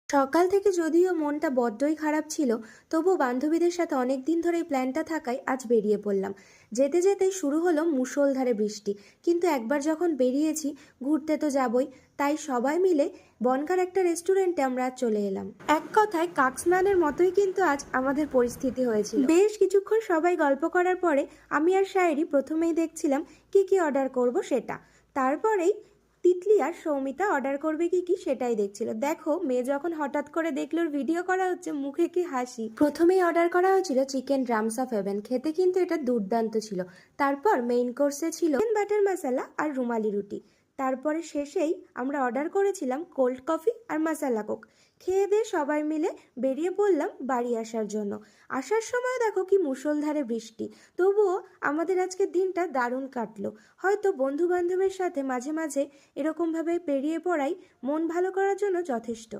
সকাল থেকে যদিও মনটা বড্ডই খারাপ ছিল, তবুও বান্ধবীদের সাথে অনেক দিন ধরেই প্ল্যানটা থাকায় আজ বেরিয়ে পড়লাম। যেতে যেতেই শুরু হলো মুষলধারে বৃষ্টি। কিন্তু একবার যখন বেরিয়েছি, ঘুরতে তো যাবই। তাই সবাই মিলে বনগাঁর একটা রেস্টুরেন্টে আমরা আজ চলে এলাম। এক কথায় কাকস্নানের মতোই কিন্তু আজ আমাদের পরিস্থিতি হয়েছিল। বেশ কিছুক্ষণ সবাই গল্প করার পরে আমি আর শায়েরি প্রথমেই দেখছিলাম কি কি অর্ডার করব সেটা। তারপরেই তিতলি আর সৌমিতা অর্ডার করবে কি কি সেটাই দেখছিল। দেখো, মেয়ে যখন হঠাৎ করে দেখলো ওর ভিডিও করা হচ্ছে, মুখে কি হাসি। প্রথমেই অর্ডার করা হয়েছিল চিকেন ড্রামস অফ হেভেন। খেতে কিন্তু এটা দুর্দান্ত ছিল। তারপর মেইন কোর্সে ছিল চিকেন বাটার মশলা আর রুমালি রুটি। তারপরে শেষেই আমরা অর্ডার করেছিলাম কোল্ড কফি আর মশলা কোক। খেয়ে দিয়ে সবাই মিলে বেরিয়ে পড়লাম বাড়ি আসার জন্য। আসার সময় দেখো কি মুষলধারে বৃষ্টি, তবুও আমাদের আজকের দিনটা দারুণ কাটলো। হয়তো বন্ধু বান্ধবের সাথে মাঝে মাঝে এরকমভাবে পেরিয়ে পড়াই মন ভালো করার জন্য যথেষ্ট।